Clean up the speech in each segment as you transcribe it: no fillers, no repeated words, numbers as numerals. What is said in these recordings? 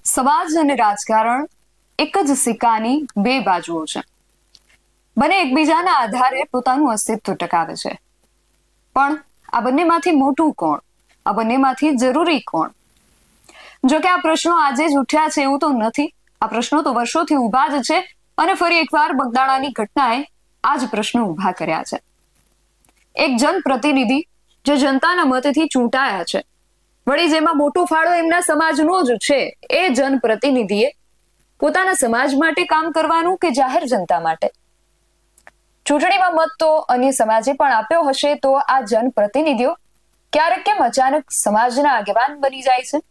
સમાજ અને રાજકારણ એક જ સિક્કાની બે બાજુઓ છે. બંને એકબીજાના આધારે પોતાનું અસ્તિત્વ ટકાવે છે. પણ આ બંનેમાંથી મોટું કોણ? આ બંનેમાંથી જરૂરી કોણ? જો કે આ પ્રશ્નો આજે જ ઉઠ્યા છે એવું તો નથી. આ પ્રશ્નો તો વર્ષોથી ઊભા જ છે અને ફરી એકવાર બગદાણાની ઘટનાએ આ જ પ્રશ્નો ઊભા કર્યા છે. એક જનપ્રતિનિધિ જે જનતાના મતથી ચૂંટાયા છે, વળી જેમાં મોટો ફાળો એમના સમાજનો જ છે, એ જનપ્રતિનિધિએ પોતાના સમાજ માટે કામ કરવાનું કે જાહેર જનતા માટે? ચૂંટણીમાં મત તો અન્ય સમાજે પણ આપ્યો હશે, તો આ જનપ્રતિનિધિઓ ક્યારેક કેમ અચાનક સમાજના આગેવાન બની જાય છે?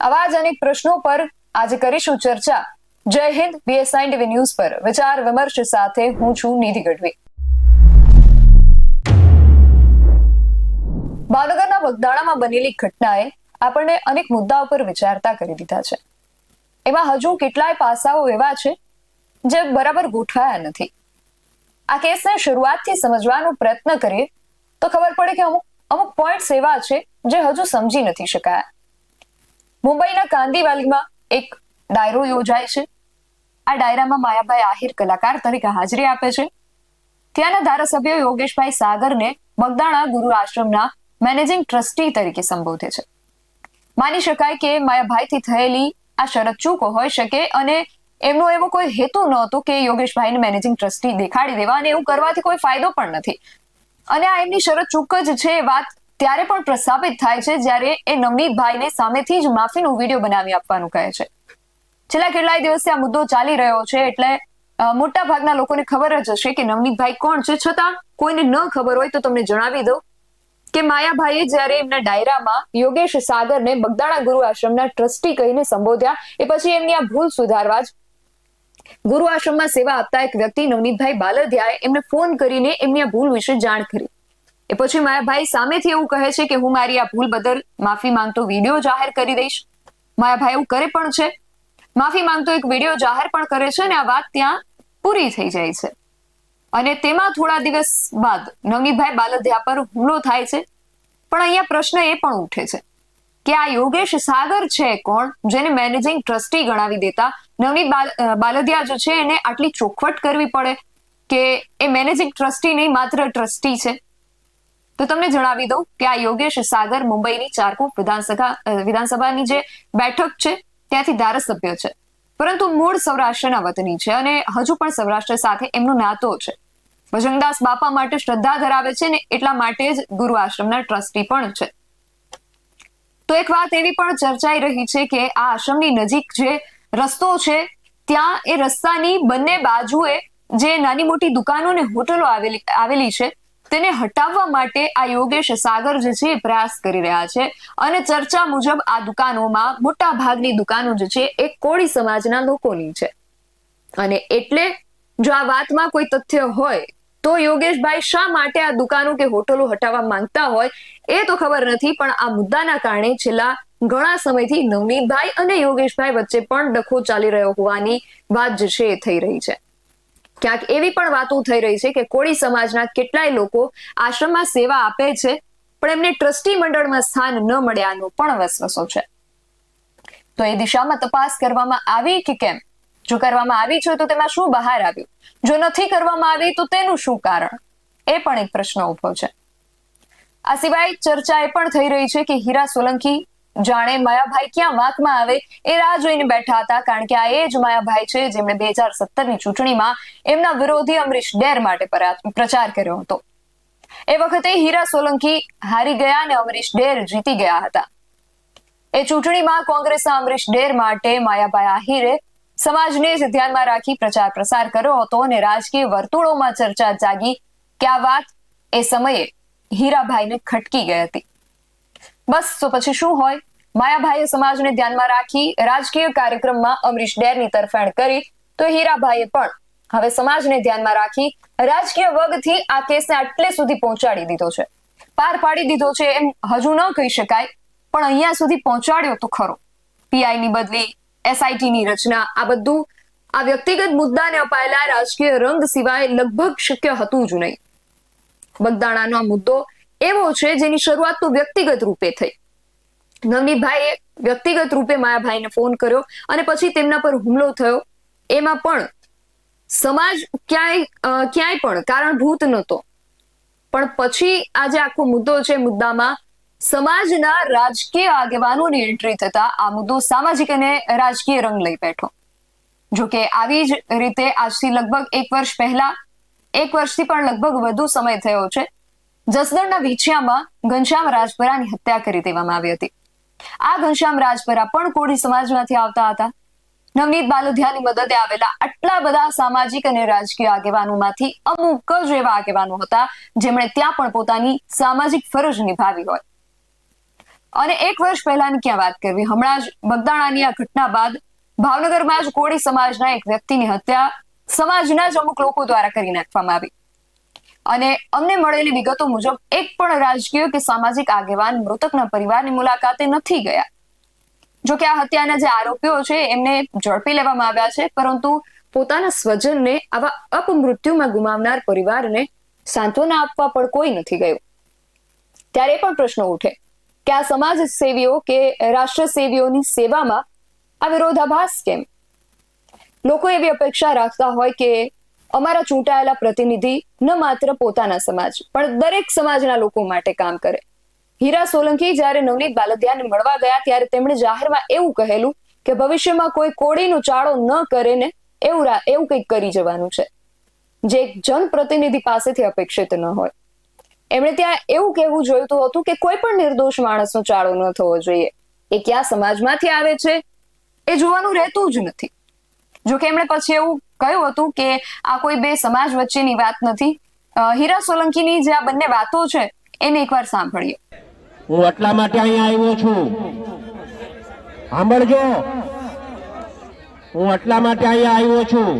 આવા જ અનેક પ્રશ્નો પર આજે કરીશું ચર્ચા. જય હિન્દ. BSI TV ન્યૂઝ પર વિચાર વિમર્શ સાથે હું છું નિધિ ગઢવી. ભાવનગરના બગદાણામાં બનેલી ઘટનાએ આપણને અનેક મુદ્દાઓ પર વિચારતા કરી દીધા છે. એમાં હજુ કેટલાય પાસાઓ એવા છે જે બરાબર ગોઠવાયા નથી. આ કેસને શરૂઆતથી સમજવાનો પ્રયત્ન કરીએ તો ખબર પડે કે અમુક પોઈન્ટ્સ એવા છે જે હજુ સમજી નથી શકાયા. મુંબઈના કાંદીવાલીમાં એક ડાયરો યોજાય છે. આ ડાયરામાં માયાભાઈ આહિર કલાકાર તરીકે હાજરી આપે છે. ત્યાંના ધારાસભ્ય યોગેશભાઈ સાગરને બગદાણા ગુરુ આશ્રમના મેનેજિંગ ટ્રસ્ટી તરીકે સંબોધે છે. માની શકાય કે માયાભાઈથી થયેલી આ શરત ચૂક હોઈ શકે અને એમનો એવો કોઈ હેતુ નહોતો કે યોગેશભાઈને મેનેજિંગ ટ્રસ્ટી દેખાડી દેવા, અને એવું કરવાથી કોઈ ફાયદો પણ નથી. અને આ એમની શરત ચૂક જ છે એ વાત ત્યારે પણ પ્રસ્થાપિત થાય છે જ્યારે એ નવનીતભાઈને સામેથી જ માફીનો વિડીયો બનાવી આપવાનું કહે છે. છેલ્લા કેટલાય દિવસથી આ મુદ્દો ચાલી રહ્યો છે, એટલે મોટા ભાગના લોકોને ખબર જ હશે કે નવનીતભાઈ કોણ છે. છતાં કોઈને ન ખબર હોય તો તમને જણાવી દઉં કે માયાભાઈએ જ્યારે એમના ડાયરામાં યોગેશ સાગરને બગદાણા ગુરુ આશ્રમના ટ્રસ્ટી કહીને સંબોધ્યા, એ પછી એમની આ ભૂલ સુધારવા જ ગુરુ આશ્રમમાં સેવા આપતા એક વ્યક્તિ નવનીતભાઈ બાલદિયાએ એમને ફોન કરીને એમની આ ભૂલ વિશે જાણ કરી. એ પછી માયાભાઈ સામેથી એવું કહે છે કે હું મારી આ ભૂલ બદલ માફી માંગતો વિડીયો જાહેર કરી દઈશ. માયાભાઈ એવું કરે પણ છે, માફી માંગતો એક વિડીયો જાહેર પણ કરે છે અને આ વાત ત્યાં પૂરી થઈ જાય છે. અને તેમાં થોડા દિવસ બાદ નવનીતભાઈ બાલદિયા પર હુમલો થાય છે. પણ અહીંયા પ્રશ્ન એ પણ ઉઠે છે કે આ યોગેશ સાગર છે કોણ, જેને મેનેજિંગ ટ્રસ્ટી ગણાવી દેતા નવનીત બાલદિયા જે છે એને આટલી ચોખવટ કરવી પડે કે એ મેનેજિંગ ટ્રસ્ટી નહીં, માત્ર ટ્રસ્ટી છે? તો તમને જણાવી દઉં કે આ યોગેશ સાગર મુંબઈની ચારકોપ વિધાનસભાની જે બેઠક છે ત્યાંથી ધારાસભ્ય છે, પરંતુ મૂળ સૌરાષ્ટ્રના વતની છે અને હજુ પણ સૌરાષ્ટ્ર સાથે એમનો નાતો છે. ભજનદાસ બાપા માટે શ્રદ્ધા ધરાવે છે ને એટલા માટે જ ગુરુ આશ્રમના ટ્રસ્ટી પણ છે. તો એક વાત એવી પણ ચર્ચાઈ રહી છે કે આ આશ્રમની નજીક જે રસ્તો છે ત્યાં એ રસ્તાની બંને બાજુએ જે નાની મોટી દુકાનો ને હોટલો આવેલી છે તેને હટાવવા માટે આ યોગેશ સાગર જે છે એ પ્રયાસ કરી રહ્યા છે. અને ચર્ચા મુજબ આ દુકાનોમાં મોટા ભાગની દુકાનો જે છે એ કોળી સમાજના લોકોની છે. અને એટલે જો આ વાતમાં કોઈ તથ્ય હોય તો યોગેશભાઈ શા માટે આ દુકાનો કે હોટલો હટાવવા માંગતા હોય એ તો ખબર નથી, પણ આ મુદ્દાના કારણે છેલ્લા ઘણા સમયથી નવનીતભાઈ અને યોગેશભાઈ વચ્ચે પણ ડખો ચાલી રહ્યો હોવાની વાત જે છે એ થઈ રહી છે. ક્યાંક એવી પણ વાતો થઈ રહી છે કે કોળી સમાજના કેટલાય લોકો આશ્રમમાં સેવા આપે છે પણ એમને ટ્રસ્ટી મંડળમાં સ્થાન ન મળ્યાનો પણ વસવસો છે. તો એ દિશામાં તપાસ કરવામાં આવી કે કેમ? જો કરવામાં આવી છે તો તેમાં શું બહાર આવ્યું? જો નથી કરવામાં આવી તો તેનું શું કારણ? એ પણ એક પ્રશ્ન ઉભો છે. આ સિવાય ચર્ચા એ પણ થઈ રહી છે કે હીરા સોલંકી જાણે માયાભાઈ ક્યાં વાંકમાં આવે એ રાહ જોઈને બેઠા હતા, કારણ કે આ એ જ માયાભાઈ છે જેમણે 2017ની ચૂંટણીમાં એમના વિરોધી અમરીશ ડેર માટે પ્રચાર કર્યો હતો. એ વખતે હીરા સોલંકી હારી ગયા અને અમરીશ ડેર જીતી ગયા હતા. એ ચૂંટણીમાં કોંગ્રેસના અમરીશ ડેર માટે માયાભાઈ આહિરે સમાજને જ ધ્યાનમાં રાખી પ્રચાર પ્રસાર કર્યો હતો અને રાજકીય વર્તુળોમાં ચર્ચા જાગી કે આ વાત એ સમયે હીરાભાઈને ખટકી ગઈ હતી. બસ તો પછી શું હોય? માયાભાઈએ સમાજને ધ્યાનમાં રાખી રાજકીય કાર્યક્રમમાં અમરીશ ડેરની તરફેણ કરી, તો હીરાભાઈએ પણ હવે સમાજને ધ્યાનમાં રાખી રાજકીય વર્ગથી આ કેસને આટલે સુધી પહોંચાડી દીધો છે. પાર પાડી દીધો છે એમ હજુ ન કહી શકાય, પણ અહીંયા સુધી પહોંચાડ્યો તો ખરો. પીઆઈની બદલી, SITની રચના, આ બધું આ વ્યક્તિગત મુદ્દાને અપાયેલા રાજકીય રંગ સિવાય લગભગ શક્ય હતું જ નહીં. બગદાણાનો આ મુદ્દો એવો છે જેની શરૂઆત તો વ્યક્તિગત રૂપે થઈ નવનીતભાઈએ વ્યક્તિગત રૂપે માયાભાઈને ફોન કર્યો અને પછી તેમના પર હુમલો થયો. એમાં પણ સમાજ ક્યાંય પણ કારણભૂત નહોતો. પણ પછી આજે આખો મુદ્દો છે, મુદ્દામાં સમાજના રાજકીય આગેવાનોની એન્ટ્રી થતા આ મુદ્દો સામાજિક અને રાજકીય રંગ લઈ બેઠો. જોકે આવી જ રીતે આજથી લગભગ 1 વર્ષ પહેલા, 1 વર્ષથી પણ લગભગ વધુ સમય થયો છે, જસદણના વિછિયામાં ઘનશ્યામ રાજપરાની હત્યા કરી દેવામાં આવી હતી. આ ઘનશ્યામ રાજપરા પણ કોળી સમાજમાંથી આવતા હતા. નવનીત બાલોદિયાની મદદે આવેલા આટલા બધા સામાજિક અને રાજકીય આગેવાનોમાંથી અમુક જ એવા આગેવાનો હતા જેમણે ત્યાં પણ પોતાની સામાજિક ફરજ નિભાવી હોય. અને 1 વર્ષ પહેલાની ક્યાં વાત કરવી, હમણાં જ બગદાણાની આ ઘટના બાદ ભાવનગરમાં જ કોળી સમાજના એક વ્યક્તિની હત્યા સમાજના જ અમુક લોકો દ્વારા કરી નાખવામાં આવી. અને અમને મળેલી વિગતો મુજબ એક પણ રાજકીય કે સામાજિક આગેવાન મૃતકના પરિવારની મુલાકાતે નથી ગયા. જોકે આ હત્યાના જે આરોપીઓ છે એમને ઝડપી લેવામાં આવ્યા છે, પરંતુ પોતાના સ્વજનને આવા અપમૃત્યુમાં ગુમાવનાર પરિવારને સાંત્વના આપવા પણ કોઈ નથી ગયું. ત્યારે પણ પ્રશ્ન ઉઠે કે આ સમાજ સેવીઓ કે રાષ્ટ્ર સેવીઓની સેવામાં આ વિરોધાભાસ કેમ? લોકો એવી અપેક્ષા રાખતા હોય કે અમારા ચૂંટાયેલા પ્રતિનિધિ ન માત્ર પોતાના સમાજ પણ દરેક સમાજના લોકો માટે કામ કરે. હીરા સોલંકી જ્યારે નવનીત બાલદિયાને મળવા ગયા ત્યારે તેમણે જાહેરમાં એવું કહેલું કે ભવિષ્યમાં કોઈ કોળીનો ચાળો ન કરે ને એવું કંઈક કરી જવાનું છે, જે એક જનપ્રતિનિધિ પાસેથી અપેક્ષિત ન હોય. એમણે ત્યાં એવું કહેવું જોઈતું હતું કે કોઈ પણ નિર્દોષ માણસનો ચાળો ન થવો જોઈએ. એ કયા સમાજમાંથી આવે છે એ જોવાનું રહેતું જ નથી. જોકે એમણે પછી એવું કહ્યું હતું કે આ કોઈ બે સમાજ વચ્ચેની વાત નથી. હીરા સોલંકીની જે આ બંને વાતો છે એને એકવાર સાંભળીએ. હું એટલા માટે અહીંયા આવ્યો છું, સાંભળજો, હું એટલા માટે અહીંયા આવ્યો છું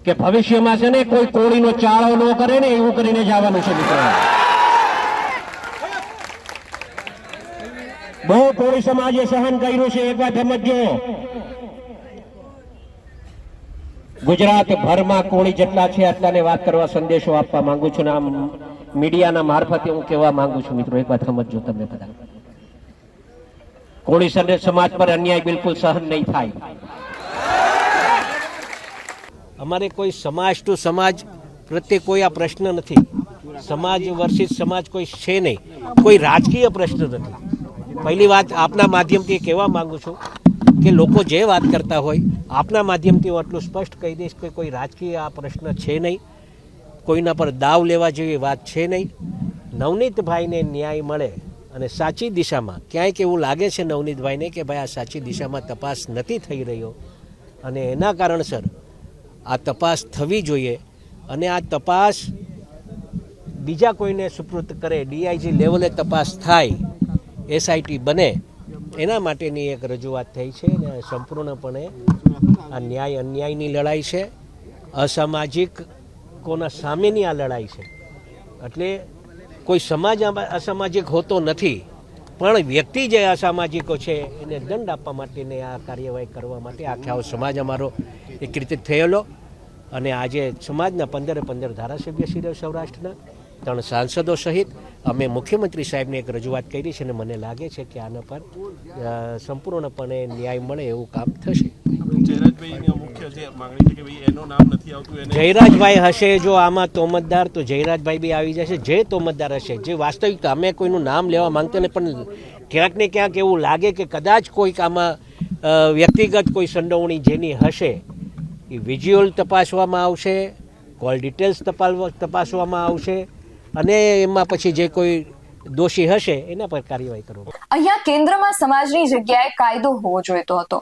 કે ભવિષ્યમાં છે ને કોઈ કોળીનો ચાળો ન કરે ને એવું કરીને જવાનું છે મિત્રો. બહુ કોળી સમાજે સહન કર્યું છે, એક વાત સમજજો. ગુજરાત ભરમાં કોળી જેટલા છે એટલાને વાત કરવા સંદેશો આપવા માંગુ છું ને આમ મીડિયાના મારફતે હું કહેવા માંગુ છું મિત્રો, એક વાત સમજજો તમે બધા. કોળી સમાજ પર અન્યાય બિલકુલ સહન નહીં થાય. અમારે કોઈ સમાજ ટુ સમાજ પ્રત્યે કોઈ આ પ્રશ્ન નથી. સમાજ વર્સિસ સમાજ કોઈ છે નહીં, કોઈ રાજકીય પ્રશ્ન નથી. પહેલી વાત આપના માધ્યમથી કહેવા માંગુ છું કે લોકો જે વાત કરતા હોય આપના માધ્યમથી હું આટલું સ્પષ્ટ કહી દઈશ કે કોઈ રાજકીય આ પ્રશ્ન છે નહીં, કોઈના પર દાવ લેવા જેવી વાત છે નહીં. નવનીતભાઈને ન્યાય મળે અને સાચી દિશામાં ક્યાંક એવું લાગે છે નવનીતભાઈને કે ભાઈ આ સાચી દિશામાં તપાસ નથી થઈ રહ્યો અને એના કારણસર આ તપાસ થવી જોઈએ અને આ તપાસ બીજા કોઈને સુપૃત કરે, ડીઆઈજી લેવલે તપાસ થાય, એસઆઈટી બને, એના માટેની એક રજૂઆત થઈ છે. અને સંપૂર્ણપણે આ ન્યાય અન્યાયની લડાઈ છે, અસામાજિક કોના સામેની આ લડાઈ છે. એટલે કોઈ સમાજ અસામાજિક હોતો નથી, પણ વ્યક્તિ જે અસામાજિકો છે એને દંડ આપવા માટેને આ કાર્યવાહી કરવા માટે આખો સમાજ અમારો એક રીતે થયેલો. અને આજે સમાજના 15 ધારાસભ્ય શ્રી સૌરાષ્ટ્રના 3 સાંસદો સહિત અમે મુખ્યમંત્રી સાહેબને એક રજૂઆત કરી છે અને મને લાગે છે કે આના પર સંપૂર્ણપણે ન્યાય મળે એવું કામ થશે. જયરાજભાઈ હશે જો આમાં તોમતદાર, તો જયરાજભાઈ બી આવી જશે. જે તોમતદાર હશે, જે વાસ્તવિક, અમે કોઈનું નામ લેવા માંગતા નહીં, પણ ક્યાંક ને ક્યાંક એવું લાગે કે કદાચ કોઈક આમાં વ્યક્તિગત કોઈ સંડોવણી જેની હશે એ વિઝ્યુઅલ તપાસવામાં આવશે, કોલ ડિટેલ્સ તપાસવામાં આવશે અને એમાં પછી જે કોઈ દોષી હશે એના પર કાર્યવાહી કરવામાં. અહીંયા કેન્દ્રમાં સમાજની જગ્યાએ કાયદો હોવો જોઈતો હતો,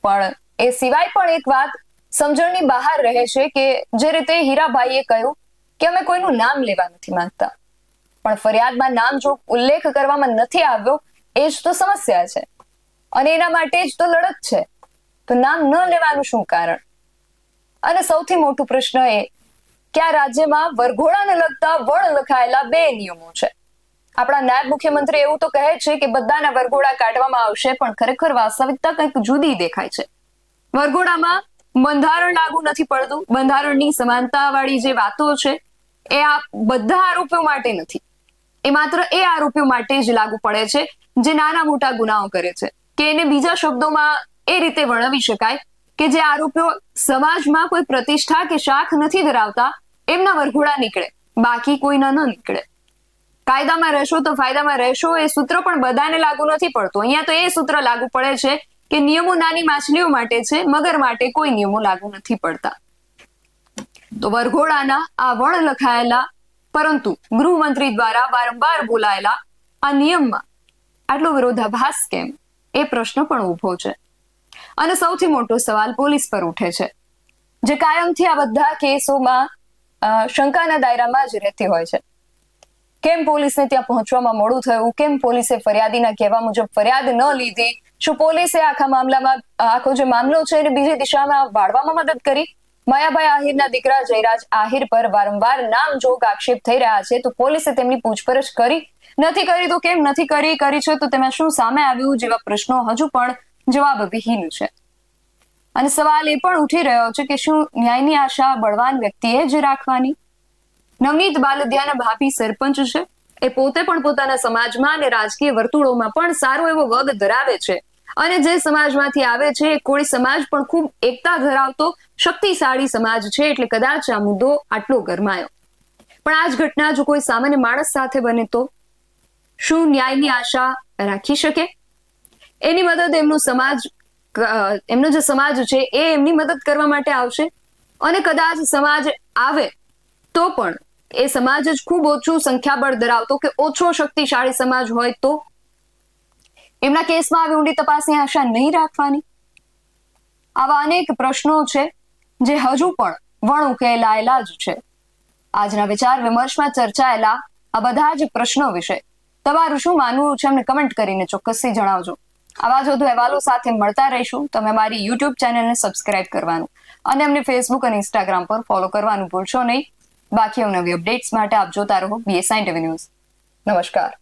પણ એ સિવાય પણ એક વાત સમજણની બહાર રહે છે કે જે રીતે હીરાભાઈએ કહ્યું કે અમે કોઈનું નામ લેવા નથી માંગતા, પણ ફરિયાદમાં નામ જો ઉલ્લેખ કરવામાં નથી આવ્યો એ જ તો સમસ્યા છે અને એના માટે જ તો લડત છે. તો નામ ન લેવાનું શું કારણ? અને સૌથી મોટો પ્રશ્ન એ કે આ રાજ્યમાં વરઘોડાને લગતા વણ લખાયેલા 2 નિયમો છે. આપણા નાયબ મુખ્યમંત્રી એવું તો કહે છે કે બધાના વરઘોડા કાઢવામાં આવશે, પણ ખરેખર વાસ્તવિકતા કંઈક જુદી દેખાય છે. વરઘોડામાં બંધારણ લાગુ નથી પડતું. બંધારણની સમાનતા વાળી જે વાતો છે એ આ બધા આરોપીઓ માટે નથી, એ માત્ર એ આરોપીઓ માટે જ લાગુ પડે છે જે નાના મોટા ગુનાઓ કરે છે, કે એને બીજા શબ્દોમાં એ રીતે વર્ણવી શકાય કે જે આરોપીઓ સમાજમાં કોઈ પ્રતિષ્ઠા કે શાખ નથી ધરાવતા, એમના વરઘોડા નીકળે, બાકી કોઈના ન નીકળે. કાયદામાં રહેશો તો ફાયદામાં રહેશો એ સૂત્ર પણ બધાને લાગુ નથી પડતું. અહીંયા તો એ સૂત્ર લાગુ પડે છે કે નિયમો નાની માછલીઓ માટે છે, મગર માટે કોઈ નિયમો લાગુ નથી પડતા. તો વરઘોડાના આ વણ લખાયેલા પરંતુ ગૃહમંત્રી દ્વારા વારંવાર બોલાયેલા આ નિયમમાં આટલો વિરોધાભાસ કેમ, એ પ્રશ્ન પણ ઉભો છે. અને સૌથી મોટો સવાલ પોલીસ પર ઉઠે છે, જે કાયમથી આ બધા કેસોમાં શંકાના દાયરામાં જ રહેતી હોય છે. કેમ પોલીસને ત્યાં પહોંચવામાં મોડું થયું, કેમ પોલીસે ફરિયાદીના કહેવા મુજબ ફરિયાદ ન લીધી, શું પોલીસે આખા મામલામાં આખો જે મામલો છે એને બીજી દિશામાં વાળવામાં મદદ કરી? માયાભાઈ આહિરના દીકરા જયરાજ આહિર પર વારંવાર નામજોગ આક્ષેપ થઈ રહ્યા છે, તો પોલીસે તેમની પૂછપરછ કરી નથી કરી તો કેમ નથી કરી, કરી છે તો તેમાં શું સામે આવ્યું, જેવા પ્રશ્નો હજુ પણ જવાબવિહીન છે. અને સવાલ એ પણ ઉઠી રહ્યો છે કે શું ન્યાયની આશા બળવાન વ્યક્તિએ જ રાખવાની? નવનીત બાલદિયાના ભાભી સરપંચ છે, એ પોતે પણ પોતાના સમાજમાં અને રાજકીય વર્તુળોમાં પણ સારો એવો વગ ધરાવે છે, અને જે સમાજમાંથી આવે છે એ કોળી સમાજ પણ ખૂબ એકતા ધરાવતો શક્તિશાળી સમાજ છે, એટલે કદાચ આ મુદ્દો આટલો ગરમાયો. પણ આ જ ઘટના જો કોઈ સામાન્ય માણસ સાથે બને તો શું ન્યાયની આશા રાખી શકે? એની મદદ એમનો જે સમાજ છે એ એમની મદદ કરવા માટે આવશે, અને કદાચ સમાજ આવે તો પણ એ સમાજ જ ખૂબ ઓછું સંખ્યાબળ ધરાવતો કે ઓછો શક્તિશાળી સમાજ હોય તો એમના કેસમાં આવી ઊંડી તપાસની આશા નહીં રાખવાની? આવા અનેક પ્રશ્નો છે જે હજુ પણ વણ ઉકેલાયેલા જ છે. આજના વિચાર વિમર્શમાં ચર્ચાયેલા આ બધા જ પ્રશ્નો વિશે તમારું શું માનવું છે અમને કમેન્ટ કરીને ચોક્કસથી જણાવજો. આવા જ વધુ અહેવાલો સાથે મળતા રહીશું. તમે મારી યુટ્યુબ ચેનલને સબસ્ક્રાઇબ કરવાનું અને અમને ફેસબુક અને ઇન્સ્ટાગ્રામ પર ફોલો કરવાનું ભૂલશો નહીં. બાકી નવી અપડેટ્સ માટે આપ જોતા રહો BSI ટીવી ન્યૂઝ. નમસ્કાર.